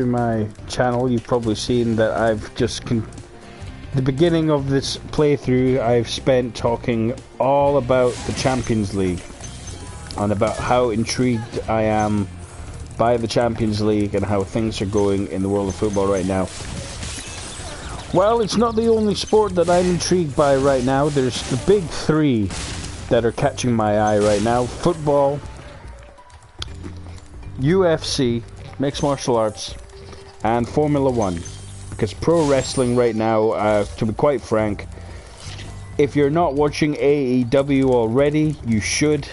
to my channel, you've probably seen that I've just the beginning of this playthrough I've spent talking all about the Champions League and about how intrigued I am by the Champions League and how things are going in the world of football right now. Well, it's not the only sport that I'm intrigued by right now. There's the big three that are catching my eye right now: football, UFC, mixed martial arts, and Formula 1. Because pro wrestling right now, to be quite frank, if you're not watching AEW already, you should.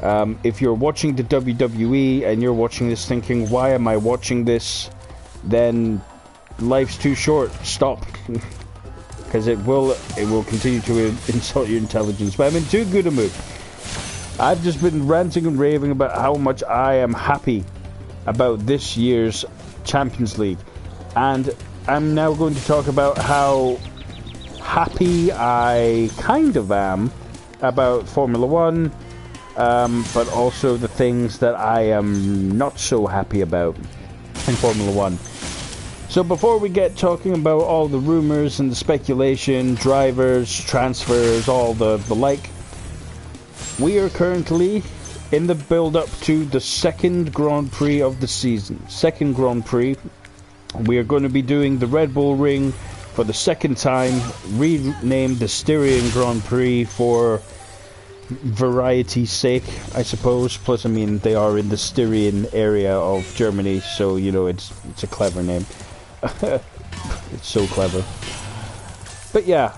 If you're watching the WWE and you're watching this thinking, why am I watching this? Then life's too short. Stop. Because it will continue to insult your intelligence. But I'm in too good a mood. I've just been ranting and raving about how much I am happy about this year's Champions League. And I'm now going to talk about how happy I kind of am about Formula 1, but also the things that I am not so happy about in Formula 1. So before we get talking about all the rumours and the speculation, drivers, transfers, all the like, we are currently in the build-up to the second Grand Prix of the season. Second Grand Prix. We are going to be doing the Red Bull Ring for the second time, renamed the Styrian Grand Prix for variety's sake, I suppose. Plus, I mean, they are in the Styrian area of Germany, so, you know, it's a clever name. It's so clever. But yeah,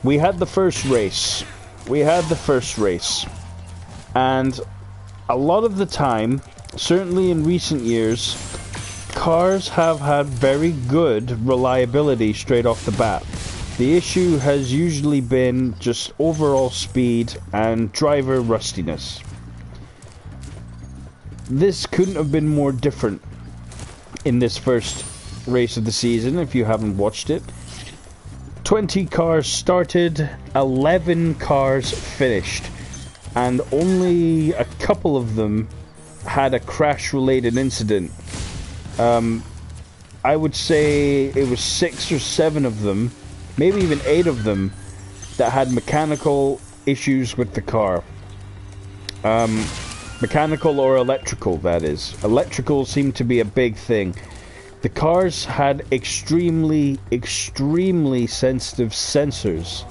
we had the first race. And a lot of the time, certainly in recent years, cars have had very good reliability straight off the bat. The issue has usually been just overall speed and driver rustiness. This couldn't have been more different in this first race of the season if you haven't watched it. 20 cars started, 11 cars finished, and only a couple of them had a crash-related incident. I would say it was 6 or 7 of them, maybe even 8 of them, that had mechanical issues with the car. Mechanical or electrical, that is. Electrical seemed to be a big thing. The cars had extremely sensitive sensors.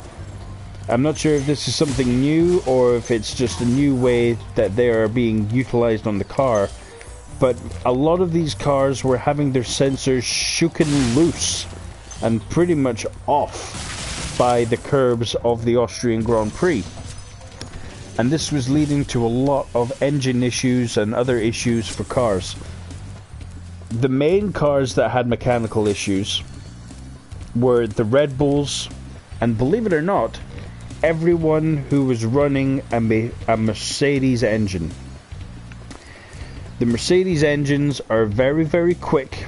I'm not sure if this is something new or if it's just a new way that they are being utilized on the car. But a lot of these cars were having their sensors shooken loose and pretty much off by the curbs of the Austrian Grand Prix. And this was leading to a lot of engine issues and other issues for cars. The main cars that had mechanical issues were the Red Bulls, and believe it or not, everyone who was running a Mercedes engine. The Mercedes engines are very quick,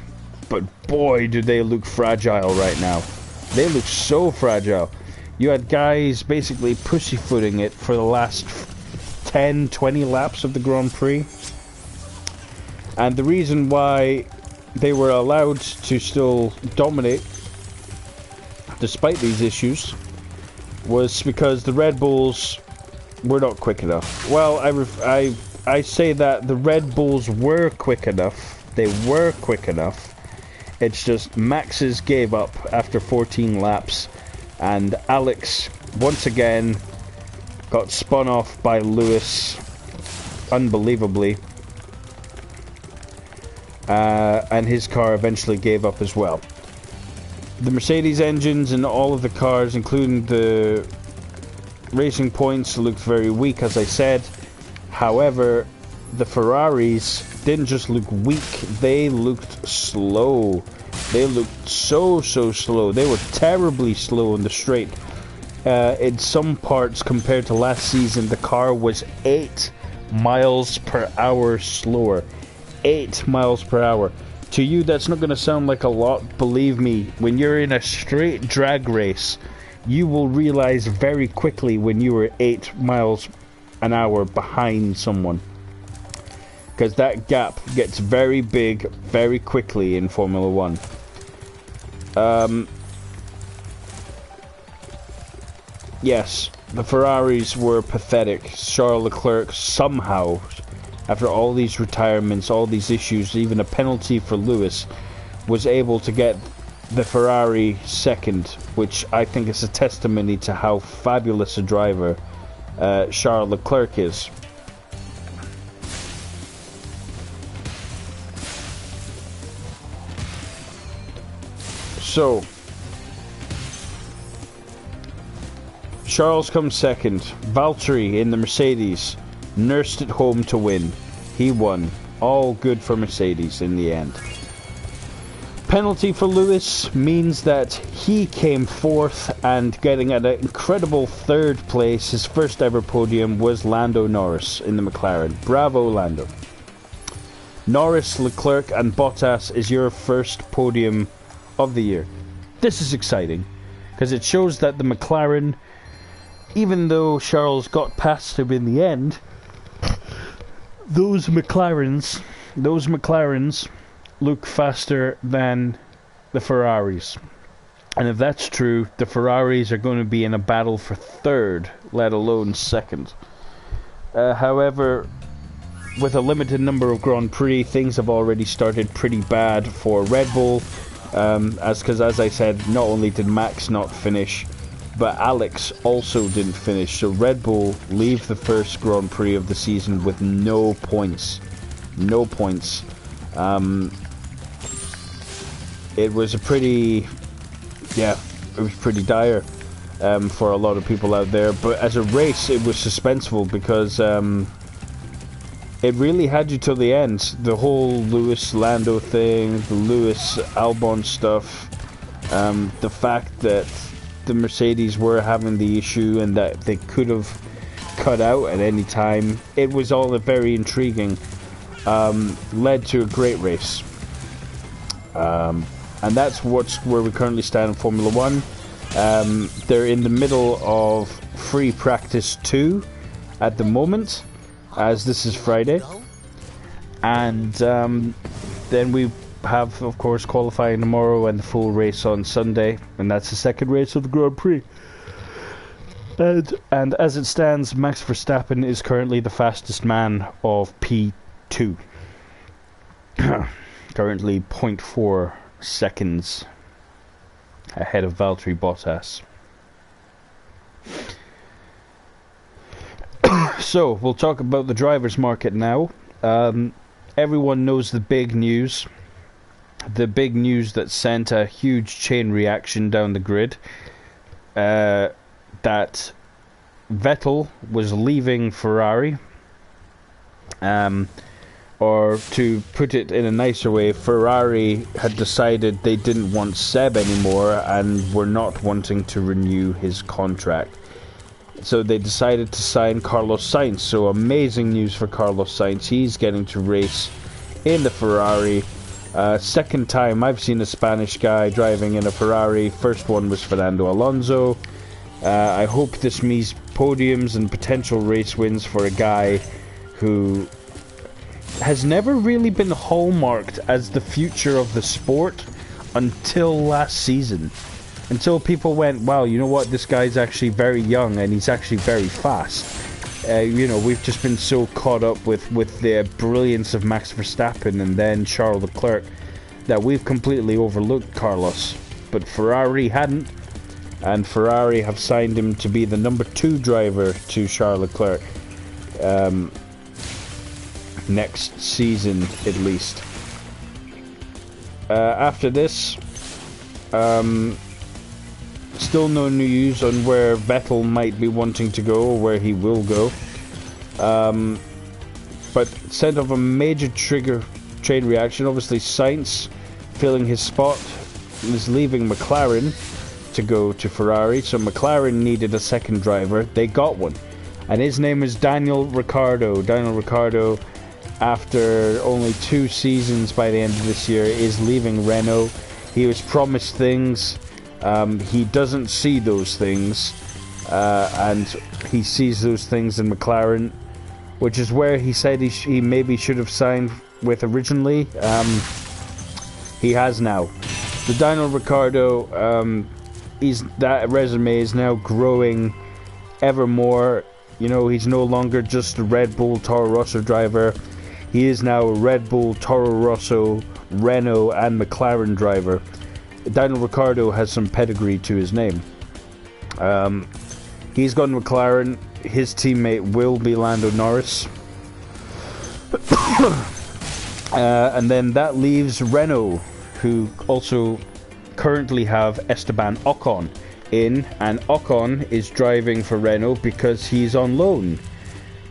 but boy do they look fragile right now. They look so fragile. You had guys basically pussyfooting it for the last 10-20 laps of the Grand Prix. And the reason why they were allowed to still dominate despite these issues was because the Red Bulls were not quick enough. Well, I say that the Red Bulls were quick enough. They were quick enough. It's just Max's gave up after 14 laps, and Alex once again got spun off by Lewis unbelievably, and his car eventually gave up as well. The Mercedes engines in all of the cars, including the Racing Points, looked very weak, as I said. However, the Ferraris didn't just look weak, they looked slow. They looked so slow. They were terribly slow in the straight. In some parts, compared to last season, the car was 8 miles per hour slower. 8 miles per hour. To you, that's not going to sound like a lot. Believe me, when you're in a straight drag race, you will realize very quickly when you were 8 miles an hour behind someone. because that gap gets very big very quickly in Formula 1. Yes, the Ferraris were pathetic. Charles Leclerc somehow, after all these retirements, all these issues, even a penalty for Lewis, was able to get the Ferrari second, which I think is a testimony to how fabulous a driver Charles Leclerc is. So, Charles comes second. Valtteri in the Mercedes nursed it home to win. He won. All good for Mercedes in the end. Penalty for Lewis means that he came fourth, and getting an incredible third place, his first ever podium, was Lando Norris in the McLaren. Bravo, Lando. Norris, Leclerc and Bottas is your first podium of the year. This is exciting, because it shows that the McLaren, even though Charles got past him in the end, those McLarens look faster than the Ferraris. And if that's true, the Ferraris are going to be in a battle for third, let alone second. However, with a limited number of Grand Prix, things have already started pretty bad for Red Bull. As I said, not only did Max not finish, but Alex also didn't finish. So Red Bull leave the first Grand Prix of the season with no points. No points. It was a pretty, it was pretty dire for a lot of people out there. But as a race, it was suspenseful because it really had you till the end. The whole Lewis-Lando thing, the Lewis-Albon stuff, the fact that the Mercedes were having the issue and that they could have cut out at any time. It was all very intriguing. Led to a great race. And that's where we currently stand in Formula 1. They're in the middle of free practice 2 at the moment, as this is Friday. And then we have, of course, qualifying tomorrow and the full race on Sunday, and that's the second race of the Grand Prix. And as it stands, Max Verstappen is currently the fastest man of P2. Currently 0.4 seconds ahead of Valtteri Bottas. So, we'll talk about the driver's market now. Everyone knows the big news. The big news that sent a huge chain reaction down the grid. That Vettel was leaving Ferrari. Or to put it in a nicer way, Ferrari had decided they didn't want Seb anymore and were not wanting to renew his contract. So they decided to sign Carlos Sainz. So amazing news for Carlos Sainz. He's getting to race in the Ferrari. Second time I've seen a Spanish guy driving in a Ferrari. First one was Fernando Alonso. I hope this means podiums and potential race wins for a guy who has never really been hallmarked as the future of the sport until last season. Until people went, wow, you know what, this guy's actually very young and he's actually very fast. We've just been so caught up with the brilliance of Max Verstappen and then Charles Leclerc that we've completely overlooked Carlos. But Ferrari hadn't, and Ferrari have signed him to be the number 2 driver to Charles Leclerc. Next season, at least. After this, still no news on where Vettel might be wanting to go or where he will go. But sent off a major chain reaction. Obviously, Sainz filling his spot is leaving McLaren to go to Ferrari. So McLaren needed a second driver. They got one, and his name is Daniel Ricciardo. Daniel Ricciardo, after only 2 seasons by the end of this year, is leaving Renault. He was promised things. He doesn't see those things, and he sees those things in McLaren. which is where he said he maybe should have signed with originally. He has now. The Daniel Ricciardo, that resume is now growing ever more. You know, he's no longer just a Red Bull Toro Rosso driver. He is now a Red Bull, Toro Rosso, Renault and McLaren driver. Daniel Ricciardo has some pedigree to his name. He's gone McLaren. His teammate will be Lando Norris. And then that leaves Renault, who also currently have Esteban Ocon in, and Ocon is driving for Renault because he's on loan.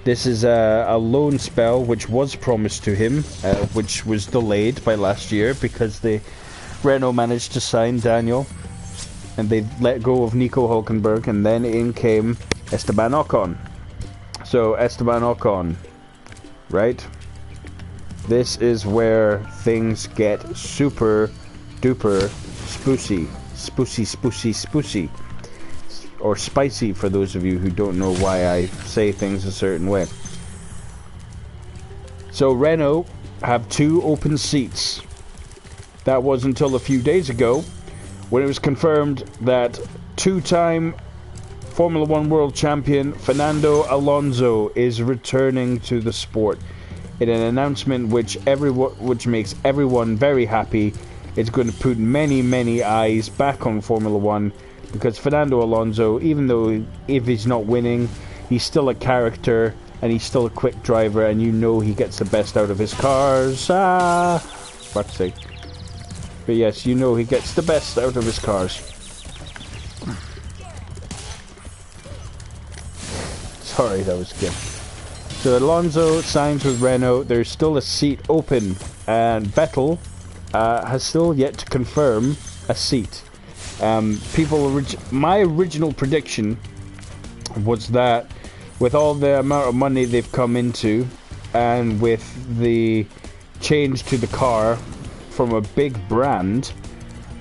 This is a loan spell which was promised to him, which was delayed by last year because Renault managed to sign Daniel and they let go of Nico Hülkenberg, and then in came Esteban Ocon. So Esteban Ocon, right? This is where things get super duper spoosy. Spoosy. Or spicy for those of you who don't know why I say things a certain way. So Renault have 2 open seats. That was until a few days ago when it was confirmed that 2-time Formula 1 World Champion Fernando Alonso is returning to the sport in an announcement which makes everyone very happy. It's going to put many eyes back on Formula 1, because Fernando Alonso, even though if he's not winning, he's still a character and he's still a quick driver, and you know he gets the best out of his cars. Fuck's sake. But yes, you know he gets the best out of his cars. Sorry, that was good. So Alonso signs with Renault. There's still a seat open, and Vettel has still yet to confirm a seat. My original prediction was that with all the amount of money they've come into, and with the change to the car from a big brand,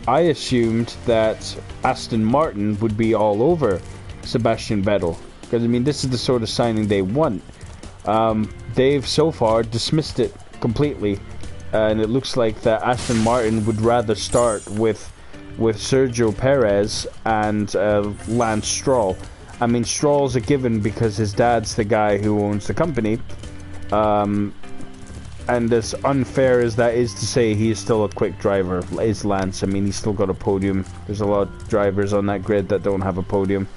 I assumed that Aston Martin would be all over Sebastian Vettel, because I mean this is the sort of signing they want. They've so far dismissed it completely, and it looks like that Aston Martin would rather start with Sergio Perez and Lance Stroll. I mean, Stroll's a given because his dad's the guy who owns the company. And as unfair as that is to say, he is still a quick driver, is Lance. I mean, he's still got a podium. There's a lot of drivers on that grid that don't have a podium.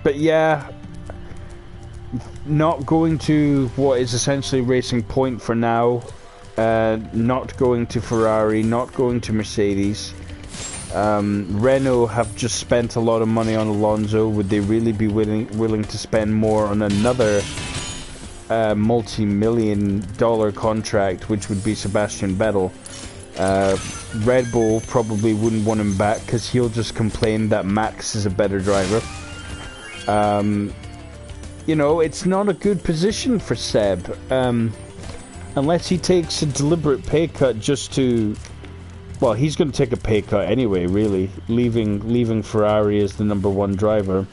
But yeah, not going to what is essentially Racing Point for now. Not going to Ferrari, not going to Mercedes. Renault have just spent a lot of money on Alonso. Would they really be willing to spend more on another multi-million-dollar contract, which would be Sebastian Vettel? Red Bull probably wouldn't want him back because he'll just complain that Max is a better driver. You know, it's not a good position for Seb. Unless he takes a deliberate pay cut just to... Well, he's going to take a pay cut anyway, really. Leaving Ferrari as the #1 driver.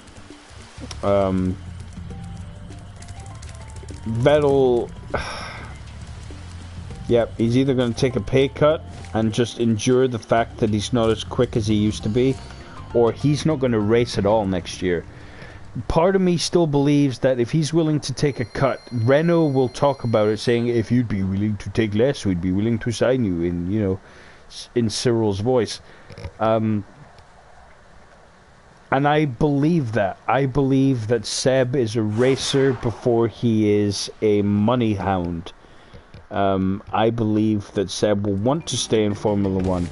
Vettel... Yep, he's either going to take a pay cut and just endure the fact that he's not as quick as he used to be, or he's not going to race at all next year. Part of me still believes that if he's willing to take a cut, Renault will talk about it, saying, if you'd be willing to take less, we'd be willing to sign you, in, you know, in Cyril's voice. And I believe that. I believe that Seb is a racer before he is a money hound. I believe that Seb will want to stay in Formula 1.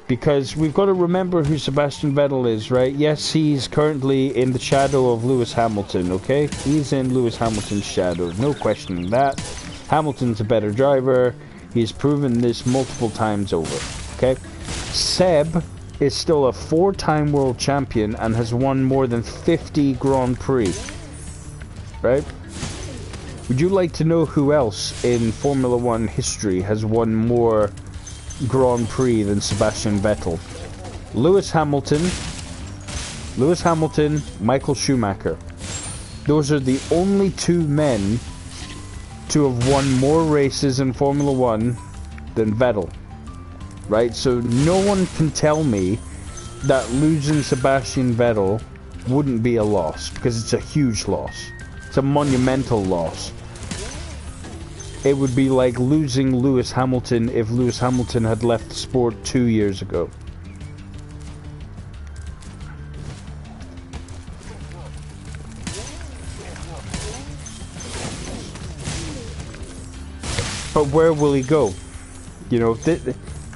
Because we've got to remember who Sebastian Vettel is, right? Yes, he's currently in the shadow of Lewis Hamilton, okay? He's in Lewis Hamilton's shadow, no questioning that. Hamilton's a better driver. He's proven this multiple times over, okay? Seb is still a 4-time world champion and has won more than 50 Grand Prix, right? Would you like to know who else in Formula 1 history has won more Grand Prix than Sebastian Vettel? Lewis Hamilton, Michael Schumacher. Those are the only two men to have won more races in Formula One than Vettel. Right? So no one can tell me that losing Sebastian Vettel wouldn't be a loss, because it's a huge loss. It's a monumental loss. It would be like losing Lewis Hamilton if Lewis Hamilton had left the sport 2 years ago. But where will he go? You know,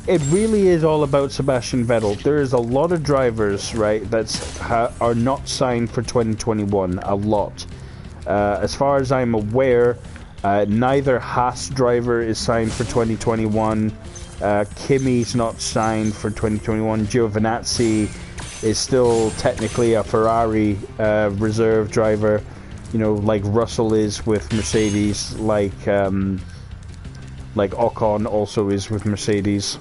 it really is all about Sebastian Vettel. There is a lot of drivers, right, are not signed for 2021. A lot. As far as I'm aware, neither Haas driver is signed for 2021. Kimi's not signed for 2021. Giovinazzi is still technically a Ferrari reserve driver. You know, like Russell is with Mercedes, like Ocon also is with Mercedes.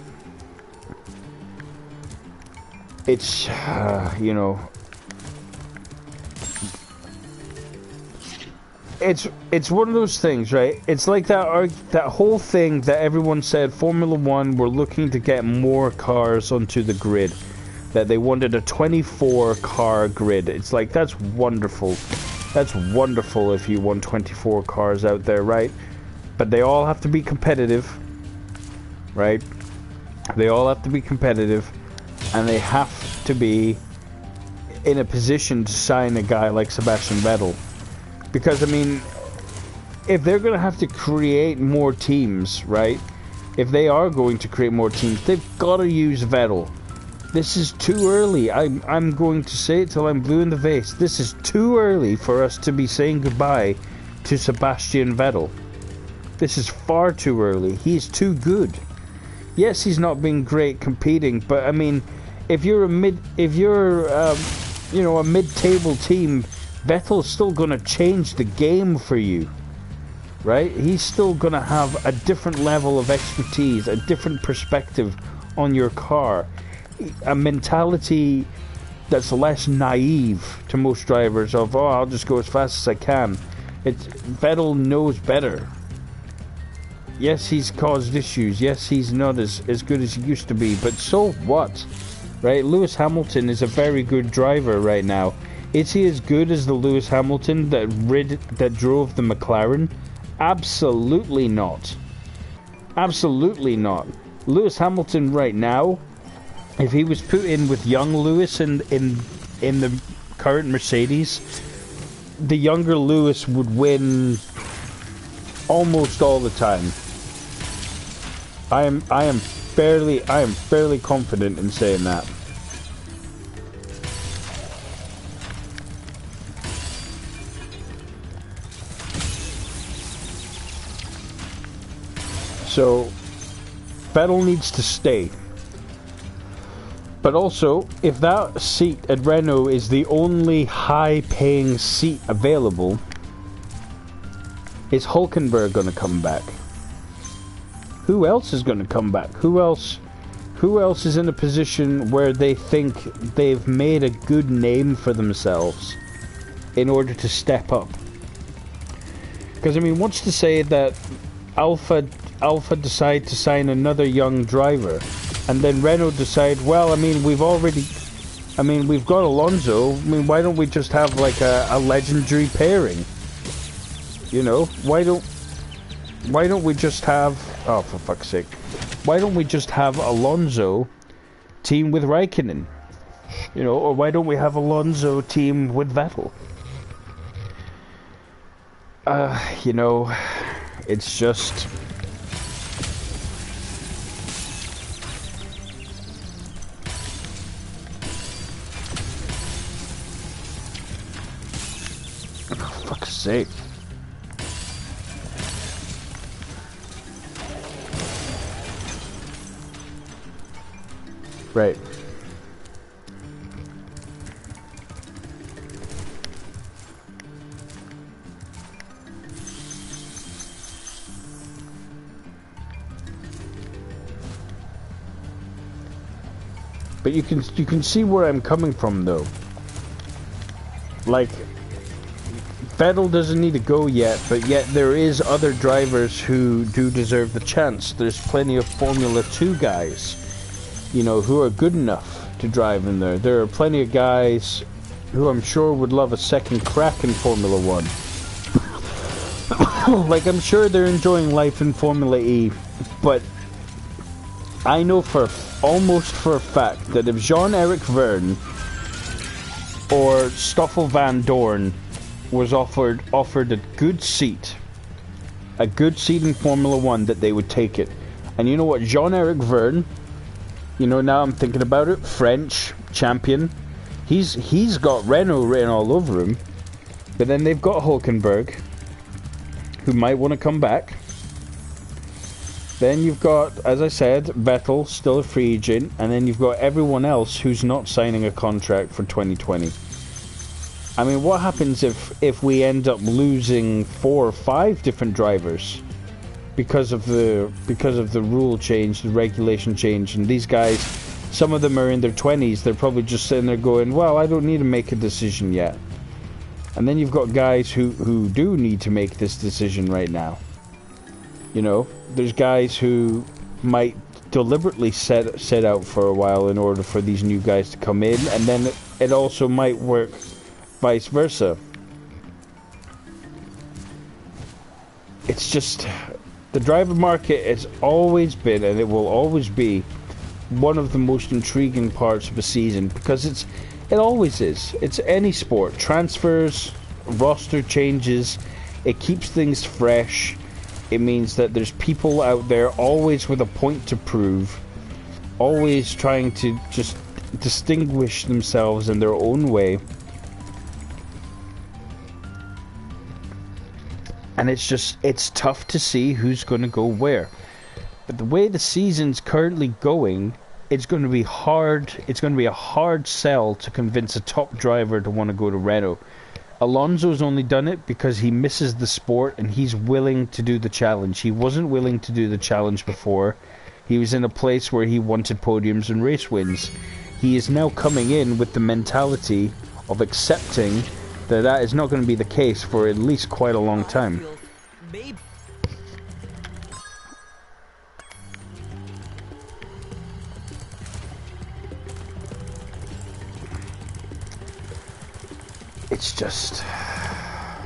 It's, you know, it's one of those things, right? It's like that whole thing that everyone said Formula One were looking to get more cars onto the grid, that they wanted a 24 car grid. It's like, that's wonderful. That's wonderful if you want 24 cars out there, right? But they all have to be competitive, right? They all have to be competitive, and they have to be in a position to sign a guy like Sebastian Vettel. Because, I mean, if they're going to have to create more teams, right? If they are going to create more teams, they've got to use Vettel. This is too early. I'm going to say it till I'm blue in the face. This is too early for us to be saying goodbye to Sebastian Vettel. This is far too early. He's too good. Yes, he's not been great competing, but I mean, if you're a mid-table team, Vettel's still going to change the game for you, right? He's still going to have a different level of expertise, a different perspective on your car, a mentality that's less naive to most drivers of, oh, I'll just go as fast as I can. Vettel knows better. Yes, he's caused issues. Yes, he's not as good as he used to be, but so what? Right? Lewis Hamilton is a very good driver right now. Is he as good as the Lewis Hamilton that drove the McLaren? Absolutely not. Absolutely not. Lewis Hamilton right now, if he was put in with young Lewis in the current Mercedes, the younger Lewis would win almost all the time. I am fairly confident in saying that. So Vettel needs to stay. But also, if that seat at Renault is the only high-paying seat available, is Hülkenberg going to come back? Who else is going to come back? Who else is in a position where they think they've made a good name for themselves in order to step up? Because, I mean, what's to say that Alpha decide to sign another young driver, and then Renault decide, well, I mean, we've got Alonso, I mean, why don't we just have like a legendary pairing? You know, why don't we just have, oh, for fuck's sake, why don't we just have Alonso team with Raikkonen? You know, or why don't we have Alonso team with Vettel? You know, it's just... for fuck's sake. Right. But you can see where I'm coming from, though. Like, Vettel doesn't need to go yet, but yet there is other drivers who do deserve the chance. There's plenty of Formula 2 guys, you know, who are good enough to drive in there. There are plenty of guys who I'm sure would love a second crack in Formula 1. Like, I'm sure they're enjoying life in Formula E, but I know almost for a fact that if Jean-Eric Vergne or Stoffel Van Dorn was offered a good seat in Formula 1, that they would take it. And you know what, Jean-Eric Vergne, you know, now I'm thinking about it, French champion, he's got Renault written all over him, but then they've got Hulkenberg, who might want to come back. Then you've got, as I said, Vettel, still a free agent, and then you've got everyone else who's not signing a contract for 2020. I mean, what happens if we end up losing 4 or 5 different drivers because of the rule change, the regulation change, and these guys, some of them are in their 20s, they're probably just sitting there going, well, I don't need to make a decision yet. And then you've got guys who do need to make this decision right now. You know, there's guys who might deliberately set out for a while in order for these new guys to come in, and then it also might work vice versa. It's just, the driver market has always been, and it will always be, one of the most intriguing parts of a season, because it always is. It's any sport. Transfers, roster changes, it keeps things fresh. It means that there's people out there always with a point to prove, always trying to just distinguish themselves in their own way. And it's tough to see who's going to go where. But the way the season's currently going, it's going to be hard. It's going to be a hard sell to convince a top driver to want to go to Renault. Alonso's only done it because he misses the sport and he's willing to do the challenge. He wasn't willing to do the challenge before. He was in a place where he wanted podiums and race wins. He is now coming in with the mentality of accepting that is not going to be the case for at least quite a long time. It's just, I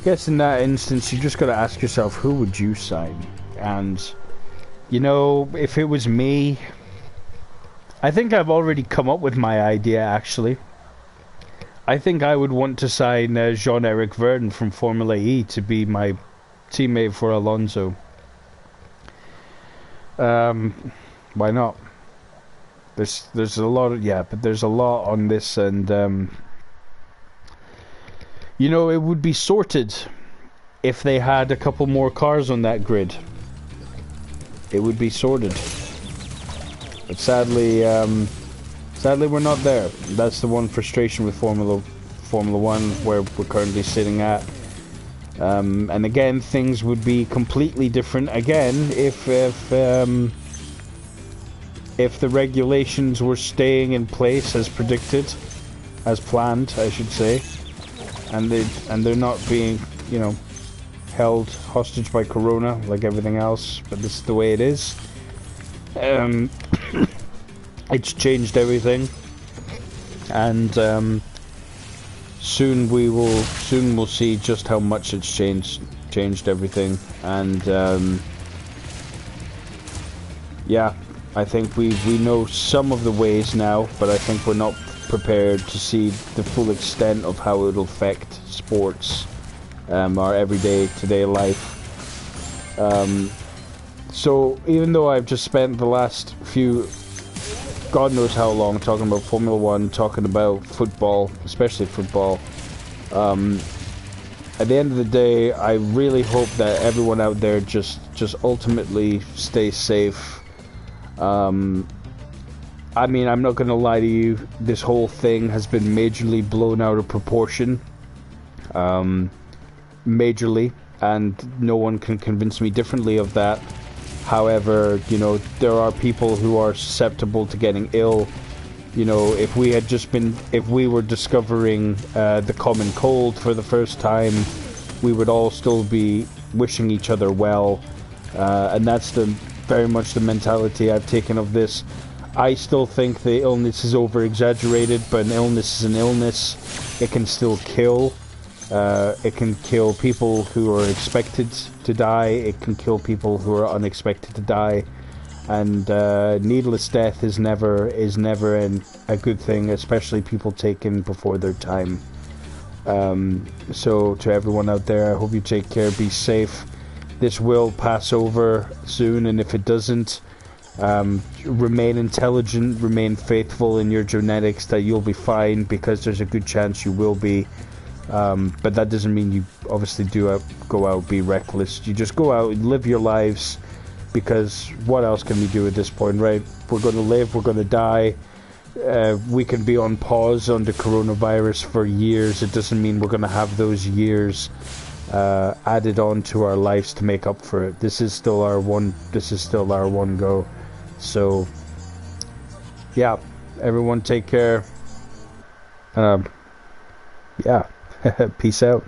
guess in that instance you just got to ask yourself, who would you sign? And you know, if it was me, I think I've already come up with my idea actually. I think I would want to sign Jean-Eric Vergne from Formula E to be my teammate for Alonso. Why not? There's a lot of, but there's a lot on this, and you know, it would be sorted if they had a couple more cars on that grid. It would be sorted, but sadly we're not there. That's the one frustration with Formula 1 where we're currently sitting at. And again, things would be completely different again if the regulations were staying in place as predicted, as planned, I should say, and they're not being, you know, held hostage by Corona like everything else. But this is the way it is. It's changed everything, and soon we'll see just how much it's changed everything. And yeah, I think we know some of the ways now, but I think we're not prepared to see the full extent of how it'll affect sports, our today life. So even though I've just spent the last few, God knows how long, talking about Formula 1, talking about football, especially football, at the end of the day, I really hope that everyone out there just ultimately stays safe. I mean, I'm not going to lie to you, this whole thing has been majorly blown out of proportion. Majorly, and no one can convince me differently of that. However, you know, there are people who are susceptible to getting ill You know, if we were discovering the common cold for the first time, we would all still be wishing each other well, and that's very much the mentality I've taken of this. I still think the illness is over-exaggerated, but an illness is an illness. It can still kill. It can kill people who are expected to die. It can kill people who are unexpected to die. And needless death is never a good thing, especially people taken before their time. So to everyone out there, I hope you take care, be safe. This will pass over soon, and if it doesn't, remain intelligent, remain faithful in your genetics, that you'll be fine, because there's a good chance you will be. But that doesn't mean you obviously go out, be reckless. You just go out and live your lives, because what else can we do at this point, right? We're going to live, we're going to die. We can be on pause on the coronavirus for years. It doesn't mean we're going to have those years added on to our lives to make up for it. This is still our one go. So yeah, everyone take care. Yeah. Peace out.